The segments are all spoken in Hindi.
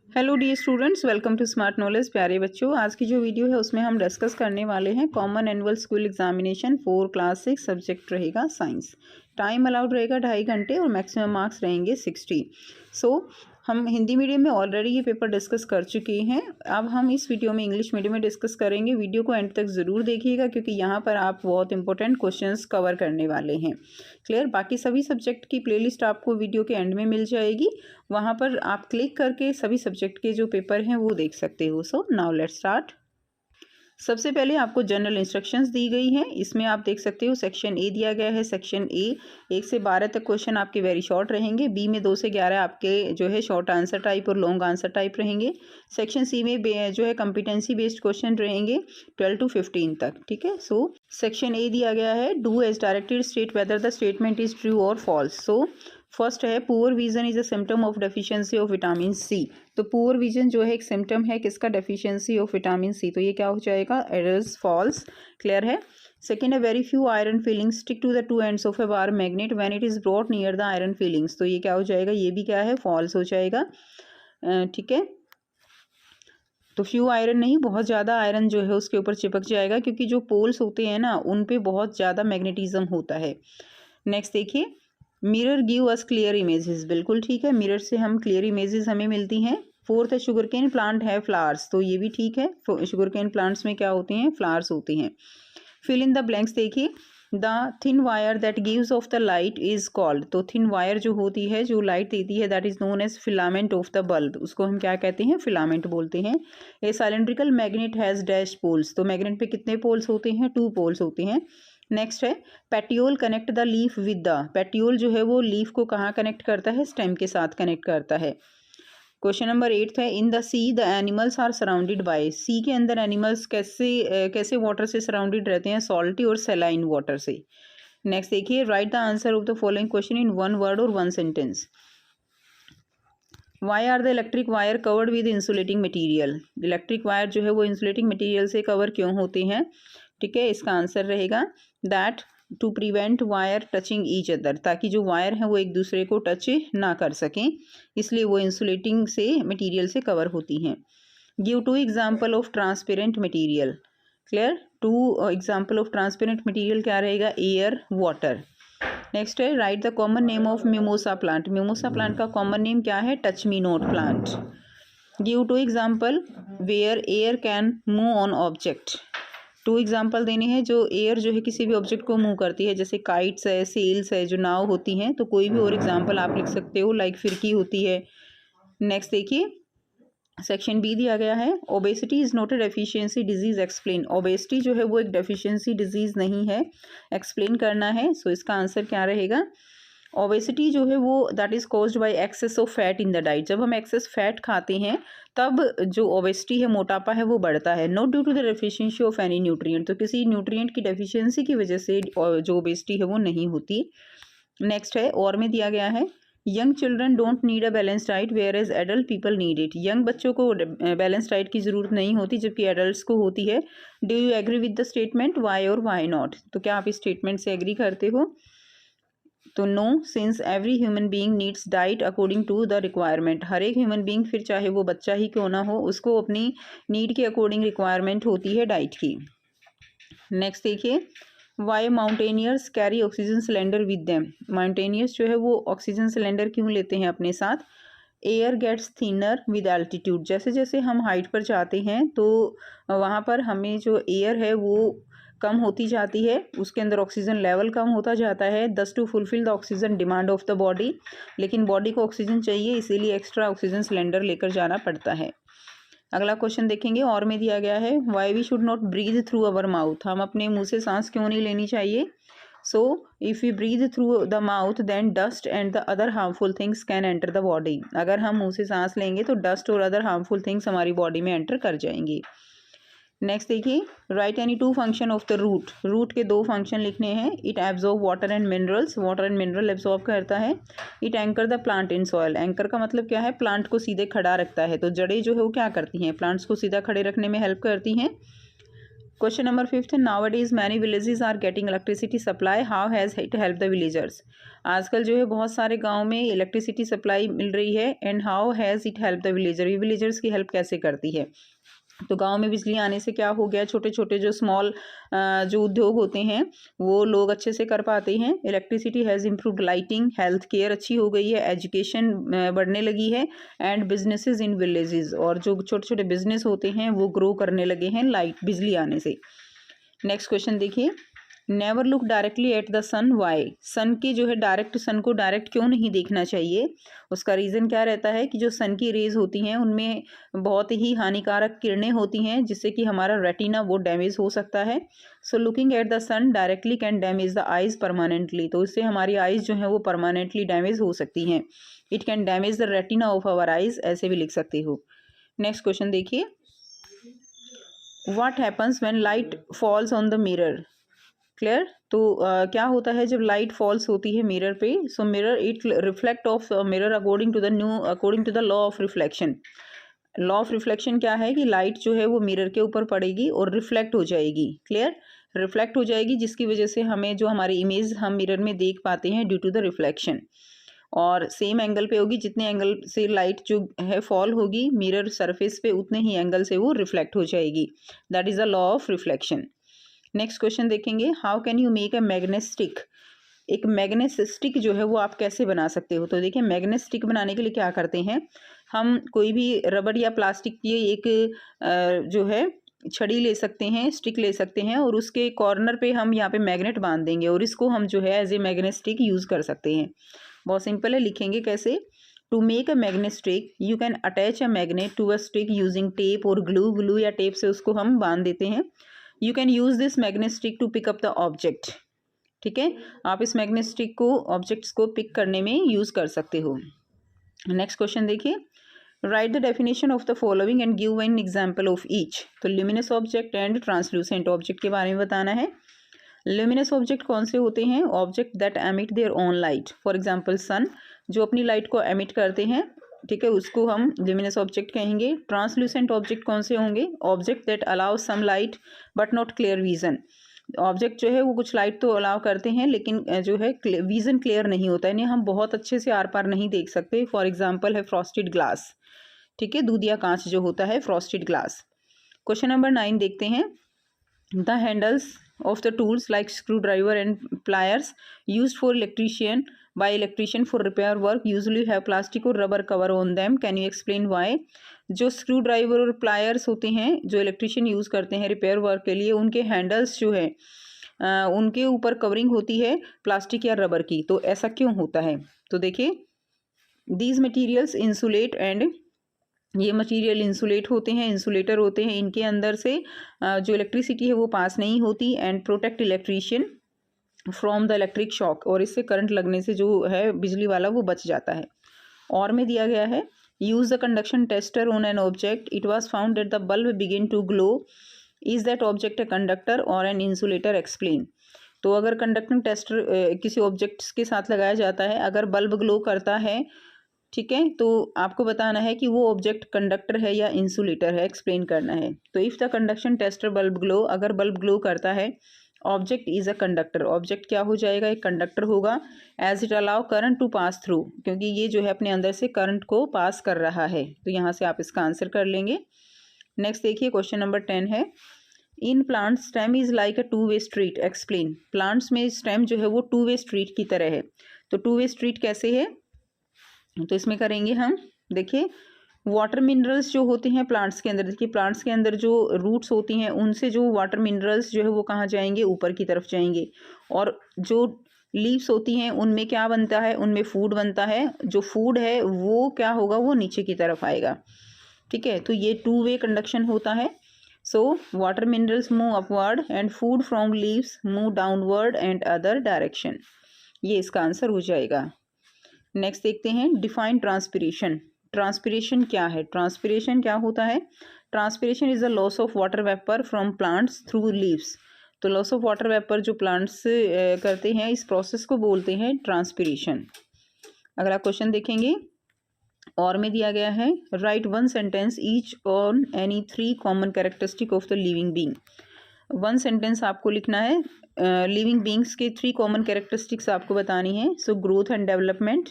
Hello dear students, welcome to smart knowledge. प्यारे बच्चों, आज की जो वीडियो है उसमें हम डिस्कस करने वाले हैं common annual school examination 4 class 6। Subject रहेगा साइंस। टाइम अलाउड रहेगा 2.5 घंटे और मैक्सिमम मार्क्स रहेंगे 60। हम हिंदी मीडियम में ऑलरेडी ये पेपर डिस्कस कर चुके हैं। अब हम इस वीडियो में इंग्लिश मीडियम में डिस्कस करेंगे। वीडियो को एंड तक ज़रूर देखिएगा क्योंकि यहाँ पर आप बहुत इंपॉर्टेंट क्वेश्चंस कवर करने वाले हैं। क्लियर? बाकी सभी सब्जेक्ट की प्लेलिस्ट आपको वीडियो के एंड में मिल जाएगी। वहाँ पर आप क्लिक करके सभी सब्जेक्ट के जो पेपर हैं वो देख सकते हो। So now let's start. सबसे पहले आपको जनरल इंस्ट्रक्शंस दी गई हैं। इसमें आप देख सकते हो सेक्शन ए दिया गया है। सेक्शन ए 1 से 12 तक क्वेश्चन आपके वेरी शॉर्ट रहेंगे। बी में 2 से 11 आपके जो है शॉर्ट आंसर टाइप और लॉन्ग आंसर टाइप रहेंगे। सेक्शन सी में जो है कॉम्पिटेंसी बेस्ड क्वेश्चन रहेंगे 12 to 15 तक। ठीक है। सो सेक्शन ए दिया गया है, do as directed, state whether the statement is true और फॉल्स। सो फर्स्ट है poor vision is a symptom of deficiency of vitamin C. तो पुअर विजन जो है एक सिम्टम है किसका? Deficiency of vitamin C. तो ये क्या हो जाएगा? It is false. क्लियर है? सेकेंड है very few iron filings stick to the two ends of a bar magnet when it is brought near the iron feelings. तो ये क्या हो जाएगा? ये भी क्या है? फॉल्स हो जाएगा। ठीक है। तो फ्यू आयरन नहीं, बहुत ज़्यादा आयरन जो है उसके ऊपर चिपक जाएगा क्योंकि जो पोल्स होते हैं ना उन पे बहुत ज़्यादा मैग्नेटिज्म होता है। नेक्स्ट देखिए, mirror give us clear images. बिल्कुल ठीक है, मिरर से हम क्लियर इमेजेस हमें मिलती हैं। फोर्थ है शुगर केन प्लांट है फ्लावर्स। तो ये भी ठीक है, शुगर केन प्लांट्स में क्या होते हैं? फ्लावर्स होते हैं। फिल इन द ब्लैंक्स देखिए, the thin wire that gives off the light is called. तो थिन वायर जो होती है जो लाइट देती है that is known as filament of the bulb. उसको हम क्या कहते हैं? फिलामेंट बोलते हैं। A cylindrical magnet has dash poles. तो मैग्नेट पे कितने पोल्स होते हैं? 2 पोल्स होते हैं। नेक्स्ट है petiole connect the leaf with the. Petiole जो है वो लीफ को कहाँ कनेक्ट करता है? स्टेम के साथ कनेक्ट करता है। क्वेश्चन नंबर 8 है in the sea the animals are surrounded by. Sea के अंदर एनिमल्स कैसे वाटर से सराउंडेड रहते हैं? सॉल्टी और सेलाइन वाटर से। नेक्स्ट देखिए, write the answer of the following question in 1 word और 1 sentence। Why are the electric wire covered with insulating material. Electric wire जो है वो इंसुलेटिंग मटीरियल से कवर क्यों होते हैं? ठीक है, इसका आंसर रहेगा that to prevent wire touching each other. ताकि जो वायर है वो एक दूसरे को टच ना कर सकें, इसलिए वो इंसुलेटिंग से मटीरियल से कवर होती हैं। Give 2 example of transparent material. Clear? 2 example of transparent material क्या रहेगा? Air, water. नेक्स्ट है write the common name of mimosa plant. Mimosa plant का कॉमन नेम क्या है? Touch me not plant. Give 2 example where air can move on object. 2 example देने हैं जो एयर जो है किसी भी ऑब्जेक्ट को मूव करती है, जैसे काइट्स है, सेल्स है, जो नाव होती हैं। तो कोई भी और एग्जाम्पल आप लिख सकते हो, लाइक फिरकी होती है। नेक्स्ट देखिए, सेक्शन बी दिया गया है obesity is not a deficiency disease explain. Obesity जो है वो एक डेफिशिएंसी डिजीज नहीं है, एक्सप्लेन करना है। सो इसका आंसर क्या रहेगा? ओबेसिटी जो है वो that is caused by access of fat in the diet. जब हम एक्सेस फैट खाते हैं तब जो ओबेसिटी है, मोटापा है, वो बढ़ता है। Not due to the deficiency of any nutrient. तो किसी न्यूट्रिएंट की डेफिशिएंसी की वजह से जो ओबेसिटी है वो नहीं होती। नेक्स्ट है और में दिया गया है young children don't need a balance diet whereas adult people need it. Young बच्चों को बैलेंस डाइट की ज़रूरत नहीं होती जबकि एडल्ट्स को होती है। Do you agree with the statement? Why और वाई नॉट। तो क्या आप इस स्टेटमेंट से एग्री करते हो? तो no, since every human being needs diet according to the requirement. हर एक ह्यूमन बीइंग, फिर चाहे वो बच्चा ही क्यों ना हो, उसको अपनी नीड के अकॉर्डिंग रिक्वायरमेंट होती है डाइट की। नेक्स्ट देखिए, why mountaineers carry oxygen cylinder with them. Mountaineers जो है वो ऑक्सीजन सिलेंडर क्यों लेते हैं अपने साथ? Air gets thinner with altitude. जैसे जैसे हम हाइट पर जाते हैं तो वहाँ पर हमें जो एयर है वो कम होती जाती है, उसके अंदर ऑक्सीजन लेवल कम होता जाता है। Thus to fulfil the oxygen demand of the body. लेकिन बॉडी को ऑक्सीजन चाहिए, इसीलिए एक्स्ट्रा ऑक्सीजन सिलेंडर लेकर जाना पड़ता है। अगला क्वेश्चन देखेंगे और में दिया गया है why we should not breathe through our mouth. हम अपने मुंह से सांस क्यों नहीं लेनी चाहिए? So if you breathe through the mouth then dust and the other harmful things can enter the body. अगर हम मुंह से सांस लेंगे तो डस्ट और अदर हार्मफुल थिंग्स हमारी बॉडी में एंटर कर जाएंगी। नेक्स्ट देखिए, write any 2 function of the root. Root के 2 फंक्शन लिखने हैं। It absorb water and minerals. Water and mineral absorb करता है। It anchor the plant in soil. Anchor का मतलब क्या है? प्लांट को सीधे खड़ा रखता है। तो जड़ें जो है वो क्या करती हैं? प्लांट्स को सीधा खड़े रखने में हेल्प करती हैं। क्वेश्चन नंबर 5 है, nowadays many villages are getting electricity supply, how has it help the villagers. आजकल जो है बहुत सारे गांव में इलेक्ट्रिसिटी सप्लाई मिल रही है, and how has it help the villager, ये विलेजर्स की हेल्प कैसे करती है। तो गांव में बिजली आने से क्या हो गया, छोटे छोटे जो स्मॉल जो उद्योग होते हैं वो लोग अच्छे से कर पाते हैं। Electricity has improved lighting, health care अच्छी हो गई है, एजुकेशन बढ़ने लगी है, एंड बिजनेसेस इन विलेजेस, और जो छोटे छोटे बिजनेस होते हैं वो ग्रो करने लगे हैं लाइट बिजली आने से। नेक्स्ट क्वेश्चन देखिए, never look directly at the sun, why. Sun की जो है सन को डायरेक्ट क्यों नहीं देखना चाहिए, उसका रीज़न क्या रहता है कि जो सन की रेज होती हैं उनमें बहुत ही हानिकारक किरणें होती हैं जिससे कि हमारा रेटिना वो डैमेज हो सकता है। So looking at the sun directly can damage the eyes permanently, तो इससे हमारी आइज़ जो है वो परमानेंटली डैमेज हो सकती हैं। It can damage the retina of our eyes, ऐसे भी लिख सकते हो। नेक्स्ट क्वेश्चन देखिए, what happens when light falls on the mirror. Clear, तो क्या होता है जब लाइट फॉल्स होती है मिरर पे। So mirror it reflect off mirror according to the law of reflection. Law of reflection क्या है कि लाइट जो है वो मिरर के ऊपर पड़ेगी और रिफ्लेक्ट हो जाएगी। क्लियर, रिफ्लेक्ट हो जाएगी जिसकी वजह से हमें जो हमारी इमेज हम मिरर में देख पाते हैं ड्यू टू द रिफ्लेक्शन, और सेम एंगल पे होगी, जितने एंगल से लाइट जो है फॉल होगी मिरर सरफेस पे उतने ही एंगल से वो रिफ्लेक्ट हो जाएगी। That is the law of reflection. Next question देखेंगे, how can you make a magnet stick. एक मैग्नेट स्टिक जो है वो आप कैसे बना सकते हो। तो देखिए, मैग्नेट स्टिक बनाने के लिए क्या करते हैं, हम कोई भी रबड़ या प्लास्टिक की एक जो है छड़ी ले सकते हैं, स्टिक ले सकते हैं, और उसके कॉर्नर पे हम यहाँ पे मैग्नेट बांध देंगे और इसको हम जो है as a magnet stick use कर सकते हैं। बहुत सिंपल है, लिखेंगे कैसे। To make a magnet stick you can attach a magnet to a stick using tape और ग्लू या टेप से उसको हम बांध देते हैं। You can use this magnet stick to pick up the object. ठीक है, आप इस मैग्नेट स्टिक को ऑब्जेक्ट्स को पिक करने में यूज़ कर सकते हो। नेक्स्ट क्वेश्चन देखिए, write the definition of the following and give an example of each. तो luminous object and translucent object के बारे में बताना है। ल्यूमिनस ऑब्जेक्ट कौन से होते हैं, object that emit their own light, for example sun, जो अपनी लाइट को एमिट करते हैं, ठीक है, उसको हम ल्यूमिनस ऑब्जेक्ट कहेंगे। ट्रांसल्यूसेंट ऑब्जेक्ट कौन से होंगे, object that allow some light but not clear vision. Object जो है वो कुछ लाइट तो अलाउ करते हैं लेकिन जो है विजन क्लियर नहीं होता है, यानी हम बहुत अच्छे से आर पार नहीं देख सकते। फॉर एग्जाम्पल है फ्रॉस्टेड ग्लास, ठीक है, दूधिया कांच जो होता है फ्रॉस्टेड ग्लास। क्वेश्चन नंबर 9 देखते हैं, the handles of the tools like screwdriver and pliers used for electrician for repair work usually have plastic or rubber cover on them. Can you explain why? जो स्क्रू ड्राइवर और प्लायर्स होते हैं जो इलेक्ट्रिशियन यूज़ करते हैं रिपेयर वर्क के लिए, उनके हैंडल्स जो है उनके ऊपर कवरिंग होती है प्लास्टिक या रबर की। तो ऐसा क्यों होता है, तो देखिए, दीज मटीरियल्स इंसुलेट एंड, ये मटेरियल इंसुलेट होते हैं, इंसुलेटर होते हैं, इनके अंदर से जो इलेक्ट्रिसिटी है वो पास नहीं होती, and protect electrician from the electric shock, और इससे करंट लगने से जो है बिजली वाला वो बच जाता है। और में दिया गया है, use the conduction tester on an object, it was found that the bulb begin to glow, is that object a conductor और एन इंसुलेटर, एक्सप्लेन। तो अगर कंडक्टिंग टेस्टर किसी ऑब्जेक्ट्स के साथ लगाया जाता है, अगर बल्ब ग्लो करता है, ठीक है, तो आपको बताना है कि वो ऑब्जेक्ट कंडक्टर है या इंसुलेटर है, एक्सप्लेन करना है। तो if the conduction tester bulb glow, अगर बल्ब ग्लो करता है, object is a conductor, object क्या हो जाएगा, एक कंडक्टर होगा। As it allow current to pass through, क्योंकि ये जो है अपने अंदर से करंट को पास कर रहा है, तो यहाँ से आप इसका आंसर कर लेंगे। नेक्स्ट देखिए, क्वेश्चन नंबर 10 है, in plant stem is like a two way street, explain. Plants में स्टेम जो है वो टू वे स्ट्रीट की तरह है। तो टू वे स्ट्रीट कैसे है, तो इसमें करेंगे हम, देखिए, वाटर मिनरल्स जो होते हैं प्लांट्स के अंदर, देखिए प्लांट्स के अंदर जो रूट्स होती हैं उनसे जो वाटर मिनरल्स जो है वो कहाँ जाएंगे, ऊपर की तरफ जाएंगे, और जो लीव्स होती हैं उनमें क्या बनता है, उनमें फूड बनता है, जो फूड है वो क्या होगा, वो नीचे की तरफ आएगा। ठीक है, तो ये टू वे कंडक्शन होता है। So water minerals move upward and food from leaves move downward and other direction, ये इसका आंसर हो जाएगा। नेक्स्ट देखते हैं, डिफाइन ट्रांसपिरेशन। ट्रांसपिरेशन क्या है, ट्रांसपिरेशन क्या होता है, transpiration is the loss of water vapour from plants through leaves. तो लॉस ऑफ वाटर वेपर जो प्लांट्स करते हैं, इस प्रोसेस को बोलते हैं ट्रांसपिरेशन। अगला क्वेश्चन देखेंगे, और में दिया गया है, right one sentence each on any 3 common characteristic of the living being. One sentence आपको लिखना है। लिविंग बींग्स के 3 कॉमन कैरेक्टरिस्टिक्स आपको बतानी है। So growth and development,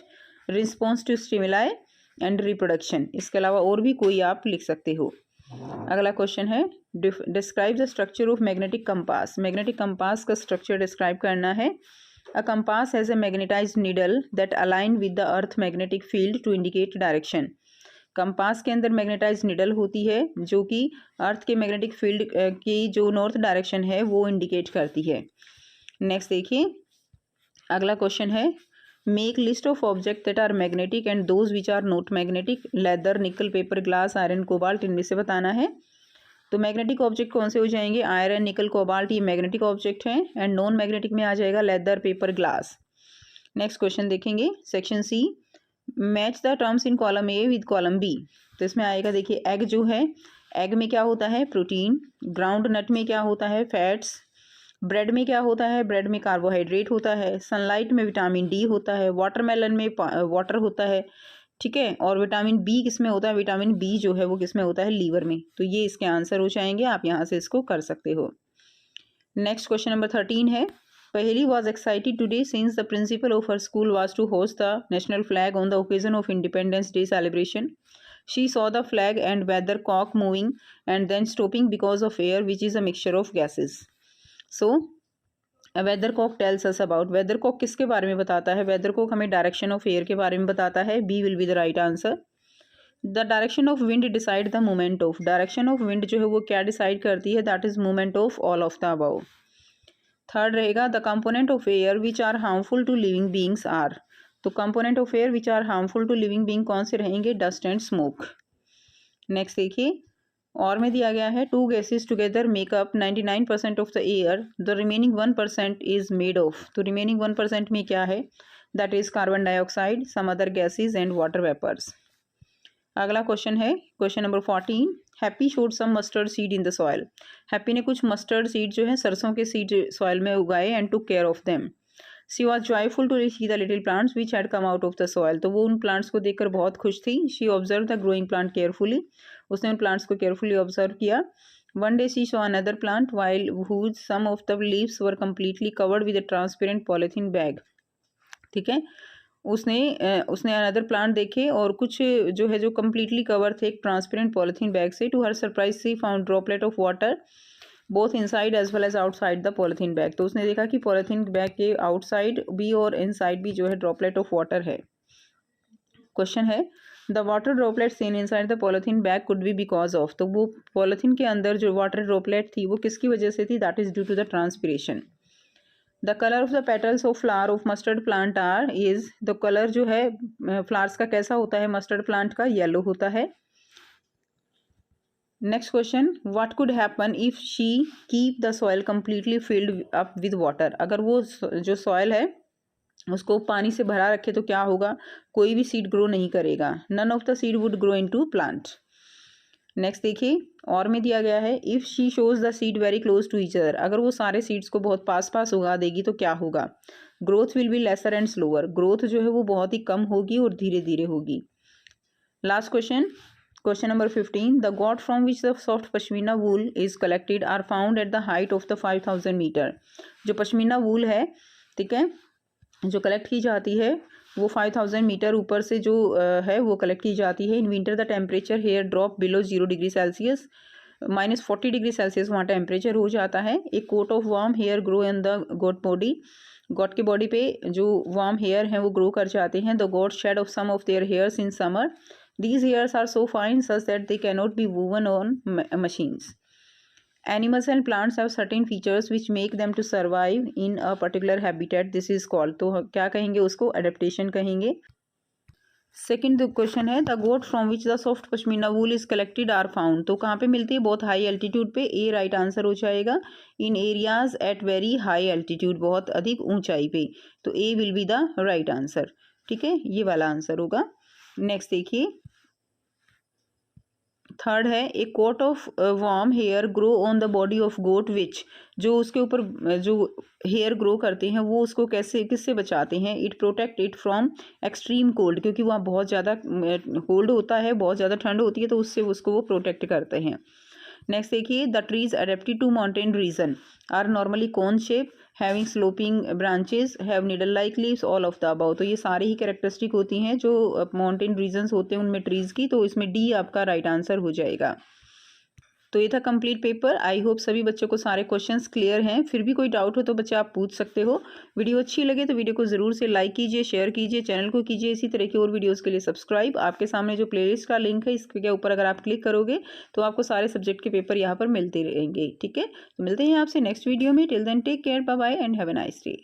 response to stimuli and reproduction. इसके अलावा और भी कोई आप लिख सकते हो। अगला क्वेश्चन है describe the structure of magnetic compass. Magnetic compass का स्ट्रक्चर डिस्क्राइब करना है। A compass has a magnetized needle that align with the earth magnetic field to indicate direction. Compass के अंदर मैग्नेटाइज निडल होती है जो कि अर्थ के मैग्नेटिक फील्ड की जो नॉर्थ डायरेक्शन है वो इंडिकेट करती है। नेक्स्ट देखिए, अगला क्वेश्चन है make list of object that are magnetic and those which are not magnetic. Leather, nickel, paper, glass, iron, cobalt, इनमें से बताना है। तो मैग्नेटिक ऑब्जेक्ट कौन से हो जाएंगे? आयरन, निकल, कोबाल्ट, ये मैग्नेटिक ऑब्जेक्ट हैं। एंड नॉन मैग्नेटिक में आ जाएगा leather, paper, glass. Next question देखेंगे section C, match the terms in column A with column B. तो इसमें आएगा, देखिए एग जो है, एग में क्या होता है? प्रोटीन। ग्राउंड नट में क्या होता है? फैट्स। ब्रेड में क्या होता है? ब्रेड में कार्बोहाइड्रेट होता है। सनलाइट में विटामिन डी होता है। वाटरमेलन में वाटर होता है, ठीक है। और विटामिन बी किस में होता है? विटामिन बी जो है वो किस में होता है? लीवर में। तो ये इसके आंसर हो जाएंगे, आप यहाँ से इसको कर सकते हो। नेक्स्ट क्वेश्चन नंबर 13 है Paheli was excited today since the principal of her school was to host the national flag on the occasion of Independence Day celebration. She saw the flag and weathercock moving and then stopping because of air, which is a mixture of gases. So, a weathercock tells us about, weathercock किसके बारे में बताता है? weathercock हमें direction of air के बारे में बताता है। B will be the right answer. The direction of wind decide the movement of, direction of wind जो है वो क्या decide करती है? That is movement of all of the above. Third रहेगा the component of air which are harmful to living beings are. तो component of air which are harmful to living being कौन से रहेंगे? Dust and smoke. नेक्स्ट देखिए, और में दिया गया है two gases together make up 99% of the air, the remaining 1% is made of. तो रिमेनिंग 1% में क्या है? That is carbon dioxide, some other gases and water vapours. अगला क्वेश्चन है question number 14, Happy sowed some mustard seed in the soil. Happy ने कुछ मस्टर्ड सीड जो है सरसों के सीड सॉइल में उगाए and took care of them. She was joyful to see the little plants which had come out of the soil. तो वो उन प्लांट्स को देखकर बहुत खुश थी। She observe the growing plant carefully, उसने उन प्लांट्स को केयरफुली ऑब्जर्व किया। One day she saw another plant while whose some of the leaves were completely covered with a transparent polythene bag. ठीक है, उसने अनदर प्लांट देखे और कुछ जो है जो कम्प्लीटली कवर थे एक ट्रांसपेरेंट पॉलीथीन बैग से। To her surprise she found droplet of water both inside as well as outside the polythene bag. तो उसने देखा कि पॉलीथीन बैग के आउटसाइड भी और इनसाइड भी जो है ड्रॉपलेट ऑफ वाटर है। क्वेश्चन है the water droplet seen inside the polythene bag could be because of. तो वो पॉलीथीन के अंदर जो वाटर ड्रॉपलेट थी वो किसकी वजह से थी? That is due to the transpiration. The colour of the petals of flower of mustard plant are is, the colour जो है फ्लावर्स का कैसा होता है मस्टर्ड प्लांट का? येलो होता है। Next question, what could happen if she keep the soil completely filled up with water. अगर वो जो सॉइल है उसको पानी से भरा रखे तो क्या होगा? कोई भी सीड ग्रो नहीं करेगा। None of the seed would grow into plant. Next देखिए, और में दिया गया है if she sows the seed very close to each other. अगर वो सारे सीड्स को बहुत पास पास उगा देगी तो क्या होगा? Growth will be lesser and slower. Growth जो है वो बहुत ही कम होगी और धीरे धीरे होगी। Last question, question number 15, the goat from which the soft pashmina wool is collected are found at the height of the 5000 metre. जो पश्मीना वूल है, ठीक है, जो कलेक्ट की जाती है वो 5000 मीटर ऊपर से जो है वो कलेक्ट की जाती है। In winter the temperature here drop below 0 degree Celsius, -40 degree Celsius वहाँ टेम्परेचर हो जाता है। एक coat of warm hair grow in the goat body, goat के बॉडी पे जो वार्म हेयर हैं वो ग्रो कर जाते हैं। The goat shed of some of their hairs in summer, these hairs are so fine such that they cannot be woven on machines. Animals and plants have certain features which make them to survive in a particular habitat. This is called, तो क्या कहेंगे उसको? adaptation कहेंगे। सेकेंड क्वेश्चन है the goat from which the soft pashmina wool is collected are found. तो कहाँ पे मिलती है? बहुत हाई एल्टीट्यूड पे। ए राइट आंसर हो जाएगा। In areas at very high altitude, बहुत अधिक ऊंचाई पे। तो A will be the right answer. ठीक है, ये वाला आंसर होगा। नेक्स्ट देखिए, थर्ड है a coat of warm hair grow on the body of goat which, जो उसके ऊपर जो हेयर ग्रो करते हैं वो उसको कैसे किससे बचाते हैं? It protect it from extreme cold, क्योंकि वहाँ बहुत ज़्यादा कोल्ड होता है, बहुत ज़्यादा ठंड होती है, तो उससे उसको वो प्रोटेक्ट करते हैं। नेक्स्ट देखिए, the trees adapted to mountain region are normally cone shape, having sloping branches, have needle like leaves, all of the above. तो ये सारी ही कैरेक्टरिस्टिक होती हैं जो माउंटेन रीजन्स होते हैं उनमें ट्रीज की, तो इसमें डी आपका राइट आंसर हो जाएगा। तो ये था कंप्लीट पेपर। आई होप सभी बच्चों को सारे क्वेश्चंस क्लियर हैं। फिर भी कोई डाउट हो तो बच्चे आप पूछ सकते हो। वीडियो अच्छी लगे तो वीडियो को ज़रूर से लाइक कीजिए, शेयर कीजिए, चैनल को कीजिए इसी तरह की और वीडियोस के लिए सब्सक्राइब। आपके सामने जो प्लेलिस्ट का लिंक है इसके ऊपर अगर आप क्लिक करोगे तो आपको सारे सब्जेक्ट के पेपर यहाँ पर मिलते रहेंगे। ठीक है, तो मिलते हैं आपसे नेक्स्ट वीडियो में। Till then take care, bye bye and have a nice day.